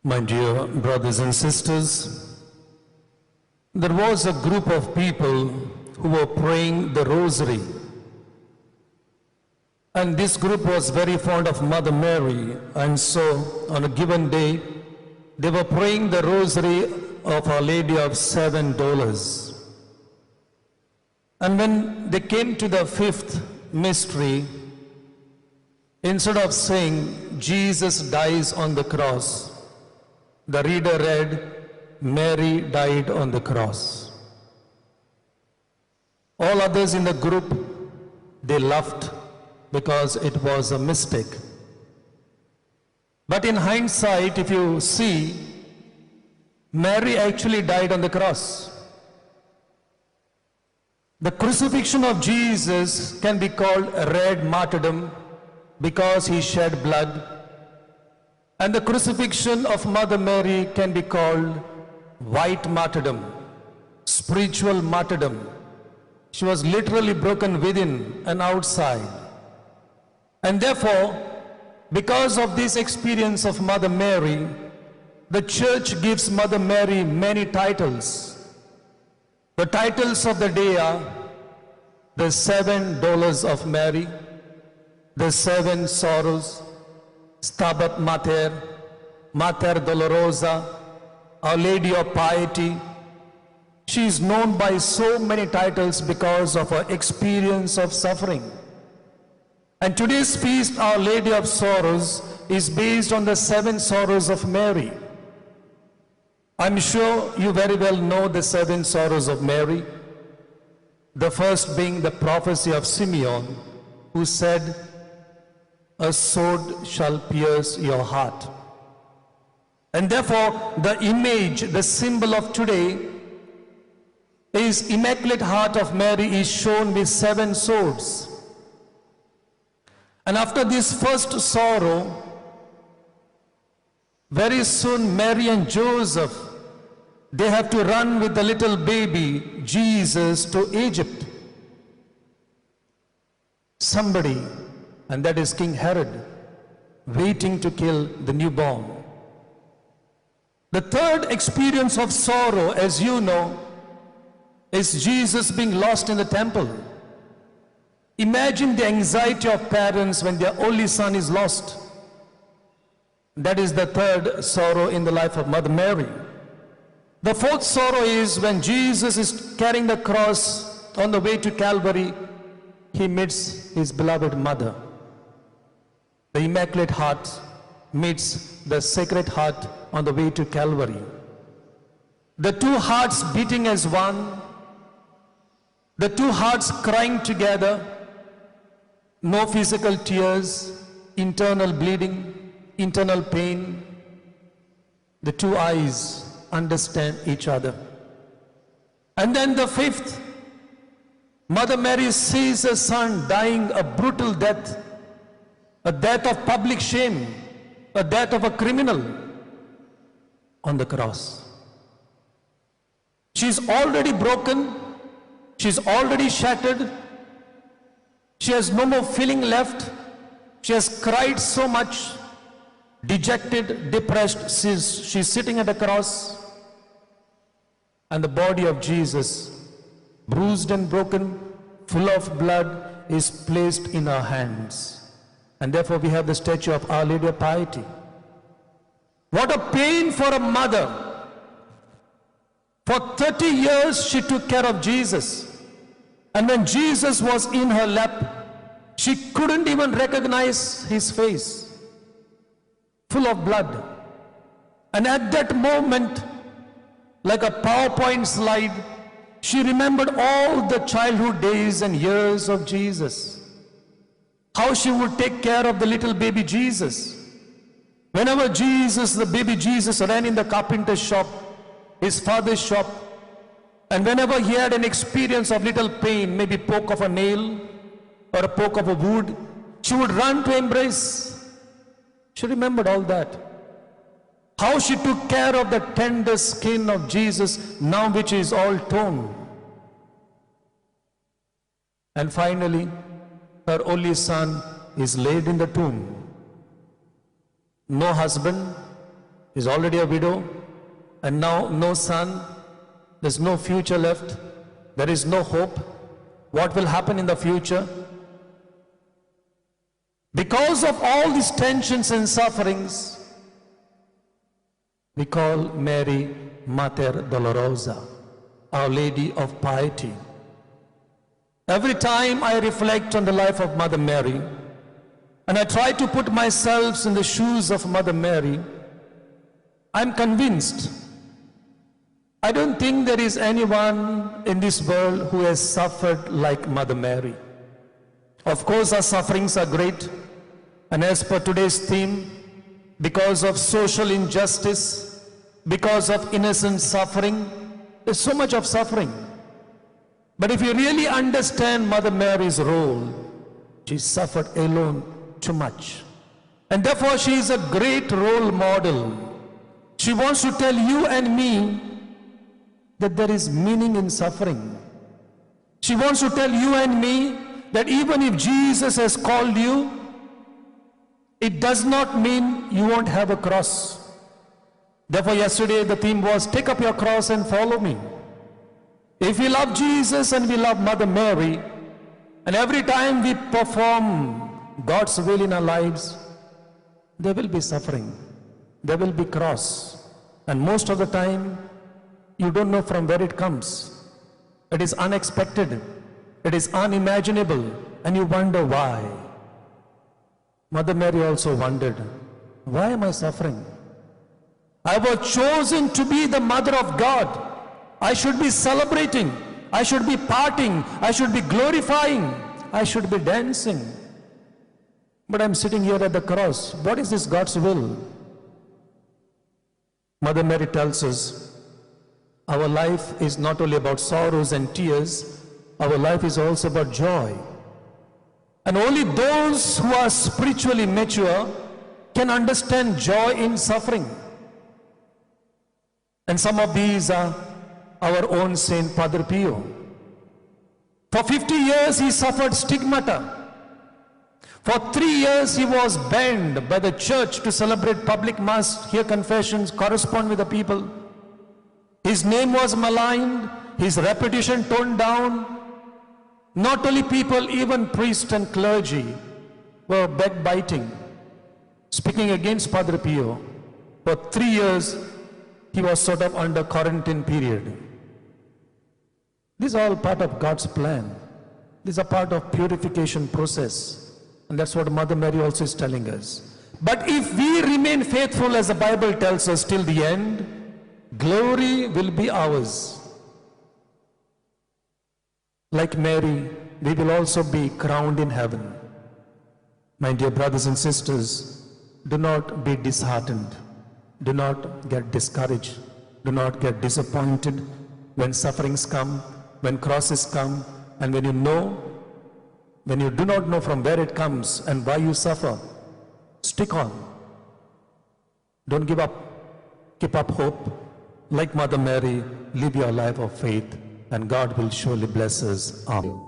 My dear brothers and sisters, there was a group of people who were praying the rosary. And this group was very fond of Mother Mary, and so on a given day, they were praying the rosary of Our Lady of $7. And when they came to the fifth mystery, instead of saying, Jesus dies on the cross, the reader read, Mary died on the cross. All others in the group, they laughed because it was a mistake. But in hindsight, if you see, Mary actually died on the cross. The crucifixion of Jesus can be called a red martyrdom because he shed blood. And the crucifixion of Mother Mary can be called white martyrdom, spiritual martyrdom. She was literally broken within and outside. And therefore, because of this experience of Mother Mary, the Church gives Mother Mary many titles. The titles of the day are the $7 of Mary, the 7 sorrows, Stabat Mater, Mater Dolorosa, Our Lady of Piety. She is known by so many titles because of her experience of suffering. And today's feast, Our Lady of Sorrows, is based on the 7 sorrows of Mary. I'm sure you very well know the 7 sorrows of Mary. The first being the prophecy of Simeon, who said, a sword shall pierce your heart. And therefore, the image, the symbol of today is Immaculate Heart of Mary is shown with 7 swords. And after this first sorrow, very soon Mary and Joseph, they have to run with the little baby, Jesus, to Egypt. Somebody, and that is King Herod, waiting to kill the newborn. The third experience of sorrow, as you know, is Jesus being lost in the temple. Imagine the anxiety of parents when their only son is lost. That is the third sorrow in the life of Mother Mary. The fourth sorrow is when Jesus is carrying the cross on the way to Calvary, he meets his beloved mother. The Immaculate Heart meets the Sacred Heart on the way to Calvary. The two hearts beating as one, the two hearts crying together, no physical tears, internal bleeding, internal pain. The two eyes understand each other. And then the fifth, Mother Mary sees her son dying a brutal death, a death of public shame, a death of a criminal on the cross. She's already broken, she's already shattered, she has no more feeling left, she has cried so much, dejected, depressed, she's sitting at the cross, and the body of Jesus, bruised and broken, full of blood, is placed in her hands. And therefore we have the statue of Our Lady of Piety. What a pain for a mother. For 30 years she took care of Jesus. And when Jesus was in her lap, she couldn't even recognize his face, full of blood. And at that moment, like a PowerPoint slide, she remembered all the childhood days and years of Jesus. How she would take care of the little baby Jesus. Whenever Jesus, the baby Jesus, ran in the carpenter's shop, his father's shop, and whenever he had an experience of little pain, maybe poke of a nail or a poke of a wood, she would run to embrace. She remembered all that. How she took care of the tender skin of Jesus, now which is all torn. And finally, her only son is laid in the tomb. No husband, is already a widow, and now no son. There's no future left. There is no hope. What will happen in the future? Because of all these tensions and sufferings, we call Mary Mater Dolorosa, Our Lady of Piety. Every time I reflect on the life of Mother Mary, and I try to put myself in the shoes of Mother Mary, I'm convinced, I don't think there is anyone in this world who has suffered like Mother Mary. Of course, our sufferings are great, and as per today's theme, because of social injustice, because of innocent suffering, there's so much of suffering. But if you really understand Mother Mary's role, she suffered alone too much. And therefore she is a great role model. She wants to tell you and me that there is meaning in suffering. She wants to tell you and me that even if Jesus has called you, it does not mean you won't have a cross. Therefore yesterday the theme was, take up your cross and follow me. If we love Jesus and we love Mother Mary, and every time we perform God's will in our lives, there will be suffering, there will be cross, and most of the time you don't know from where it comes. It is unexpected, it is unimaginable, and you wonder why. Mother Mary also wondered, why am I suffering? I was chosen to be the Mother of God. I should be celebrating, I should be partying, I should be glorifying, I should be dancing. But I'm sitting here at the cross. What is this God's will? Mother Mary tells us, our life is not only about sorrows and tears, our life is also about joy. And only those who are spiritually mature can understand joy in suffering. And some of these are our own Saint Padre Pio. For 50 years he suffered stigmata. For 3 years he was banned by the church to celebrate public mass, hear confessions, correspond with the people. His name was maligned, his reputation toned down. Not only people, even priests and clergy were backbiting, speaking against Padre Pio. For 3 years he was sort of under quarantine period. These are all part of God's plan. These are part of purification process. And that's what Mother Mary also is telling us. But if we remain faithful, as the Bible tells us, till the end, glory will be ours. Like Mary, we will also be crowned in heaven. My dear brothers and sisters, do not be disheartened. Do not get discouraged. Do not get disappointed when sufferings come, when crosses come, and when you do not know from where it comes and why you suffer. Stick on. Don't give up. Keep up hope. Like Mother Mary, live your life of faith, and God will surely bless us. Amen.